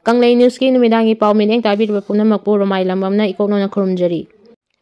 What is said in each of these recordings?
Kanglei News ki numidangi pau mineng tabiriba punamakpu romai lambamna ikoknona khurumjari.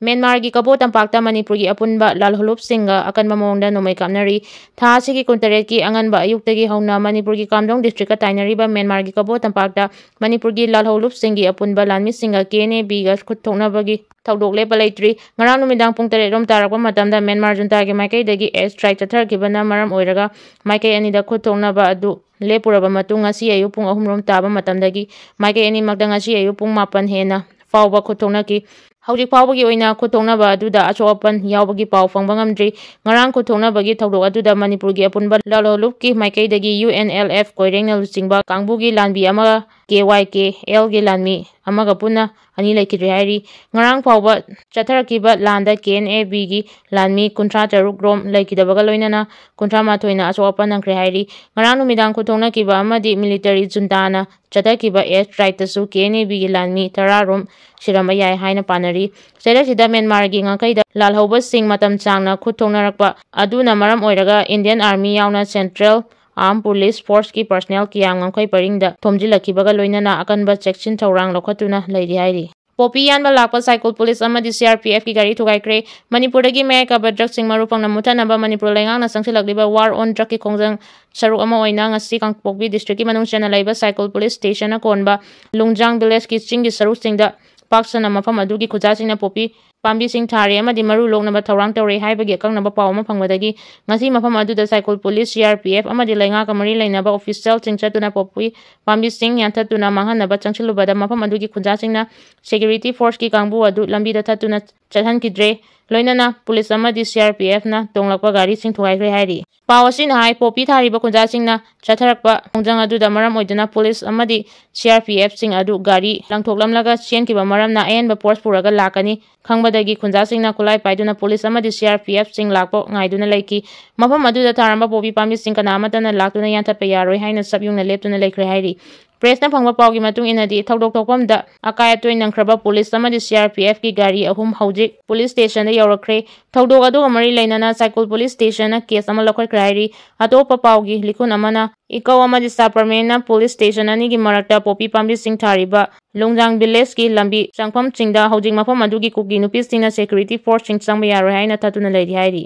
Myanmar ki Kabo tampakta Manipur ki apunba lalholup singa akan mamongda nomai kapnari tha asigi kuntaret ki anganba ayuktagi hauna Manipur ki Kamdong district ka tainariba Myanmar ki Kabo tampakta Manipur ki lalholup singi apunba Lanmi singa KNA-B ga khutthoknabagi thaudok lepa leitri ngarang numidang pung 3 rom tarakpa matamda Myanmar junta ki maikaidagi air strike chatharkibana maram oiraga maikai anida khutthoknaba adu lepuraba matung ngasi ayu pung 3 rom taba matamdagi maikai ani makda ngasi ayu pung 4 hena fauba khutthoknaki Hauji Pawagi Oina Kutongnaba Aduda Achopan Yawagi Paw Fangbangam Ngarang Kutongnabagi Tawdok Aduda Manipurgi Apunba Lalolupki Maikaidagi Unlf Koirengna Luchingba Kangbugi Lanbi Amaga KYKL gi Lanmi Amaga Punna Ani Leikhidre HAIRI Ngarang Pawba Chatharakiba Landa KNA-B gi Lanmi Kuntra Taruk Rom Leikhidaba Loinana Kuntra Mathoina Achopan Nangkre HAIRI Ngarang Numidang Kutongnakiba Amadi Military Juntana Chatharakiba air strike tasu KNA-B gi Lanmi Tara Rom Shiramaya Haina Panari Sedasida Myanmar gi ngakaida lalhauba sing matam changna khutthoknarakpa aduna maram oiraga Indian Army yauna Central Armed Police Force ki personnel ki ngangkai paringda thomjilakibaga loinana akanba checkchin thorang lokhatuna leiri hairi Popi yanba lakpa cycle police amadi CRPF ki gari thugaikre Manipur dagi may ka drug sing marupang namutanaba Manipur lengang na sangsilagliba war on drug ki kongjang saruk ama oina ngasi Kangpokpi district ki manung chana laiba cycle police station na konba Lungjang village ki ching ki saruk singda Paksana mafam adugi khujasingna popi pambi sing thare amadi maru loknaba thorang tawre haibagi akangnaba pawma phangwadagi ngasi mafam aduda cycle police CRPF amadi lenga kamari leinaba official chingchatuna popi pambi sing yanthatuna manghanaba changchilubada mafam adugi khujasingna security force ki kangbu adu lambi da thatuna chathankidre loinana police amadi CRPF na tonglakpa gari sing thugaikre hairi Pawasin hai popi thariba khujasingna chatharakpa kongjang aduda maram oiduna police amadi CRPF sing adu gari langthoklamlaga chenkiba maramna ayenba force puraga lakani Khangbadagi khunjasingna kulai paiduna police amadi CRPF sing lakpo ngaiduna leiki mafam aduda tharamba popi pambi sing kana amatana laktuna yanthatpa yaroi haina sabyungna leptuna leikre hairi Press na phangba pawgi matung inadi thaudok thokpamda akayatoi nangkraba police amadi CRPF ki gari ahum haujik police station da YAOKHRE thaudok adu amari leinana cycle police station na case ama lokhar hairi atopa pawgi likun amana ikaw amadi saparmena police station ani gi marakta popi pambi sing thariba Lungjang village ki lambi changpham chingda haujik mafam adugi KUKI nupi singna security force sing changba yaroi haina thatuna leiri hairi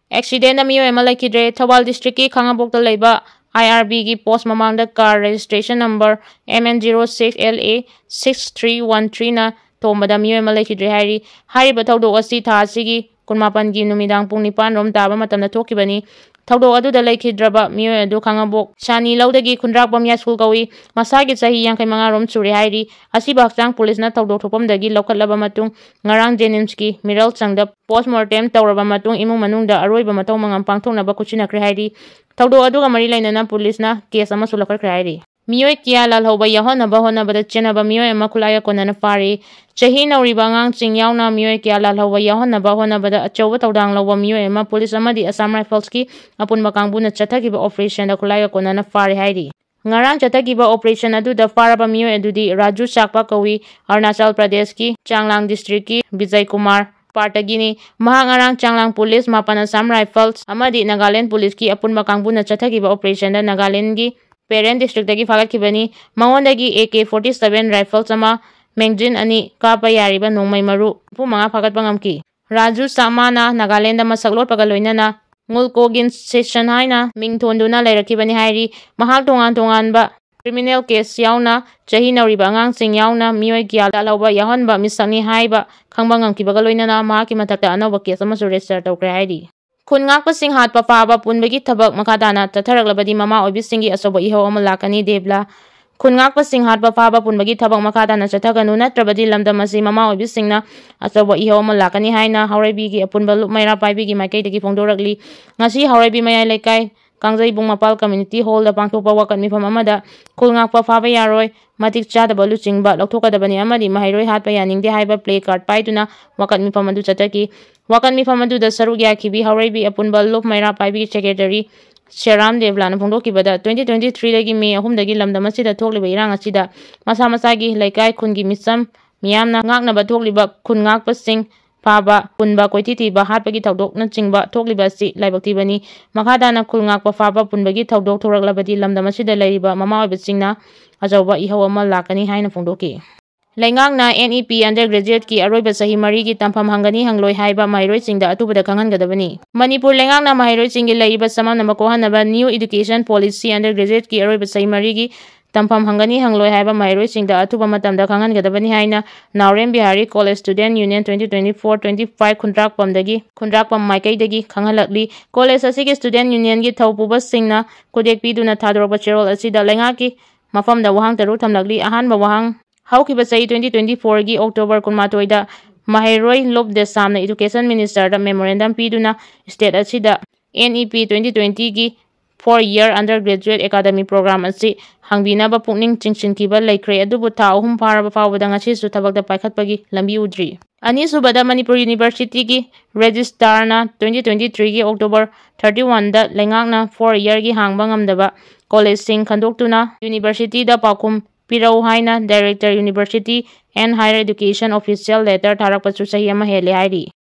accident na miyo ema Leikhidre Thawal district ki Khangabokta leiba IRB ki post mamangda car registration number MN06LA 6313 na tombada miyo ema Leikhidre hairi hariba thaudok asi tha asigi kunmapan gi numidang pung 9 rom taba matamna thokibani Thaudok aduda Leikhidraba miyo adu Khangabok Chani laudagi khundrak bamya school kawi masagi chahi 55 rom churi hairi asiba hakchang police na thaudok thopamdagi lokhatlaba matung ngarang Jenims ki miral changda postmortem tawraba matung imung manungda aroiba matau mangam pangthoknaba kuchinakre hairi Thaudok aduga mari lainana police na case ama sulakar hairi Miyoi kia lalhauba yahonaba honabada chenaba miyoi ama kulaya konana fari chahi nauriba ngang ching yauna miyoi kia lalhauba yahonaba honabada achauba tawdang lawba miyoi ama police amadi Assam Rifles ki apunba kangbuna chathakiba operation da kulaya konana fari hairi Ngarang chathakiba operation aduda faraba miyoi adudi Raju Chakpa kawi Arunachal Pradesh ki Changlang district ki Vijay Kumar Partagini Mahangarang Changlang Police Mapan Assam Rifles amadi Nagaland Police ki apunba kangbuna chathakiba operation da Nagaland gi Parent district dagi fagatkhibani mangondagi AK-47 rifles ama mengjin ani kapa yariba nongmai maru pumanga fagatpa ngamki Raju Samana Nagaland ma saklot pagaloinana ngulkogin session haina mingthonduna leirakibani hairi mahak tongan ba criminal case yauna chahi nauriba angang sing yauna miyoi kia lalhauba yahonba misangni haiba khangba ngamkibaga loinana mahaki mathakta anauba case ama register tawkre hairi Khun ngakpa sing hatpa paba punbagi thabak makadana tatharaklabadi mama obisingi asoba iho ama lakani debla Khun ngakpa sing hatpa paba punbagi thabak makadana chathaganu natrabadi lamdam asi mama obisingna asoba iho ama lakani haina Hauraibi gi apunba lupmaira paibi gi maikaidagi phongdorakli ngasi Hauraibi mayai leikai Kangjai Bungmapal Community Hall da pangthokpa wakat mifam amada khul ngakpa phaba yaroi matik chadaba Luchingba lokthokadabani amadi mahairoi hatpa yaningde haiba play card paiduna wakat mifam adu chathaki wakat mifam adu da saruk yakhibi Hauraibi apunba lupmaira paibi secretary Sharam Devlana phongdokibada 2023 dagi May 3 dagi lamdam asida thokliba irang asida masa masagi laikai khungi misam miyamna ngaknaba thokliba khun ngakpa sing ꯐꯥꯕ ꯄꯨꯟꯕ ꯀꯣꯏꯊꯤ ꯊꯤꯕ ꯍꯥꯠꯄꯒꯤ ꯊꯧꯗꯣꯛꯅꯆꯤꯡꯕ ꯊꯣꯛꯂꯤꯕ ꯑꯁꯤ ꯂꯥꯏꯕꯛ ꯊꯤꯕꯅꯤ꯫ ꯃꯈꯥ ꯇꯥꯅ ꯈꯨꯜ ꯉꯥꯛꯄ ꯐꯥꯕ ꯄꯨꯟꯕꯒꯤ ꯊꯧꯗꯣꯛ ꯊꯣꯔꯛꯂꯕꯗꯤ ꯂꯝꯗꯝ ꯑꯁꯤꯗ ꯂꯩꯔꯤꯕ ꯃꯃꯥ ꯑꯣꯏꯕꯁꯤꯡꯅ ꯑꯆꯧꯕ ꯏꯍꯧ ꯑꯃ ꯂꯥꯛꯀꯅꯤ ꯍꯥꯏꯅ ꯐꯣꯡꯗꯣꯛꯈꯤ꯫ ꯂꯩꯉꯥꯛꯅ NEP ꯑꯟꯗꯔꯒ꯭ꯔꯦꯖꯨꯑꯦꯠꯀꯤ ꯑꯔꯣꯏꯕ ꯆꯍꯤ 4ꯒꯤ ꯇꯝꯐꯝ ꯍꯪꯒꯅꯤ ꯍꯪꯂꯣꯏ ꯍꯥꯏꯕ ꯃꯍꯩꯔꯣꯏꯁꯤꯡꯗ ꯑꯊꯨꯕꯗ ꯈꯪꯍꯟꯒꯗꯕꯅꯤ꯫ ꯃꯅꯤꯄꯨꯔ ꯂꯩꯉꯥꯛꯅ ꯃꯍꯩꯔꯣꯏꯁꯤꯡꯒꯤ ꯂꯩꯔꯤꯕ ꯆꯃꯝꯅꯕ ꯀꯣꯛꯍꯟꯅꯕ ꯅ꯭ꯌꯨ ꯏꯗꯨꯀꯦꯁꯟ ꯄꯣꯂꯤꯁꯤ ꯑꯟꯗꯔꯒ꯭ꯔꯦꯖꯨꯑꯦꯠꯀꯤ ꯑꯔꯣꯏꯕ ꯆꯍꯤ 4ꯒꯤ ꯇꯝꯐꯝ ꯍꯪꯒꯅꯤ ꯍꯪꯂꯣꯏ ꯍꯥꯏꯕ ꯃꯍꯩꯔꯣꯏꯁꯤꯡꯗ ꯑꯊꯨꯕ ꯃꯇꯝꯗ ꯈꯪꯍꯟꯒꯗꯕꯅꯤ ꯍꯥꯏꯅ ꯅꯥꯎꯔꯦꯝ ꯕꯤꯍꯥꯔꯤ ꯀꯣꯂꯦꯖ ꯁ꯭ꯇꯨꯗꯦꯟꯠ ꯌꯨꯅꯤꯌꯟ 2024-25 ꯈꯨꯟꯗ꯭ꯔꯥꯛꯄꯝ ꯃꯥꯏꯀꯩꯗꯒꯤ ꯈꯪꯍꯜꯂꯛꯂꯤ꯫ ꯀꯣꯂꯦꯖ ꯑꯁꯤꯒꯤ ꯁ꯭ꯇꯨꯗꯦꯟꯠ ꯌꯨꯅꯤꯌꯟꯒꯤ ꯊꯧꯄꯨꯕꯁꯤꯡꯅ ꯈꯨꯠꯌꯦꯛ ꯄꯤꯗꯨꯅ ꯊꯥꯗꯣꯔꯛꯄ ꯆꯦꯔꯣꯜ ꯑꯁꯤꯗ ꯂꯩꯉꯥꯛꯀꯤ ꯃꯐꯝꯗ ꯋꯥꯍꯪ 3 ꯊꯝꯂꯛꯂꯤ꯫ ꯑꯍꯥꯟꯕ ꯋꯥꯍꯪ ꯍꯧꯈꯤꯕ ꯆꯍꯤ 2024ꯒꯤ ꯑꯣꯛꯇꯣꯕꯔ 12ꯗ ꯃꯍꯩꯔꯣꯏ ꯂꯣꯞ ꯗꯦꯁꯥꯝꯅ ꯏꯗꯨꯀꯦꯁꯟ ꯃꯤꯅꯤꯁꯇꯔꯗ ꯃꯦꯃꯣꯔꯦꯟꯗꯝ ꯄꯤꯗꯨꯅ ꯁ꯭ꯇꯦꯠ ꯑꯁꯤꯗ NEP 2020ꯒꯤ 4-ꯌꯔ ꯑꯟꯗꯔꯒ꯭ꯔꯦꯖꯨꯑꯦꯠ ꯑꯦꯀꯥꯗꯦꯃꯤꯛ ꯄ꯭ꯔꯣꯒ꯭ꯔꯥꯝ ꯑꯁꯤ ꯍꯥꯡꯕꯤꯅꯕ ꯄꯨꯛꯅꯤꯡ ꯆꯤꯡꯁꯤꯟꯈꯤꯕ ꯂꯩꯈ꯭ꯔꯦ, ꯑꯗꯨꯕꯨ ꯊꯥ 3 ꯐꯥꯔꯕ ꯐꯥꯎꯕꯗ ꯉꯁꯤꯁꯨ ꯊꯕꯛꯇ ꯄꯥꯏꯈꯠꯄꯒꯤ ꯂꯝꯕꯤ ꯎꯗ꯭ꯔꯤ꯫ ꯑꯅꯤꯁꯨꯕꯗ ꯃꯅꯤꯄꯨꯔ ꯌꯨꯅꯤꯚꯔꯁꯤꯇꯤꯒꯤ ꯔꯦꯖꯤꯁꯇ꯭ꯔꯥꯔꯅ 2023ꯒꯤ ꯑꯣꯛꯇꯣꯕꯔ 31ꯗ ꯂꯩꯉꯥꯛꯅ 4-ꯌꯔꯒꯤ ꯍꯥꯡꯕ ꯉꯝꯗꯕ ꯀꯣꯂꯦꯖꯁꯤꯡ ꯈꯟꯗꯣꯛꯇꯨꯅ ꯌꯨꯅꯤꯚꯔꯁꯤꯇꯤꯗ ꯄꯥꯎꯈꯨꯝ ꯄꯤꯔꯛꯎ ꯍꯥꯏꯅ director university and higher education official letter ꯊꯥꯔꯛꯄꯁꯨ ꯆꯍꯤ ꯑꯃ ꯍꯦꯜꯂꯦ ꯍꯥꯏꯔꯤ꯫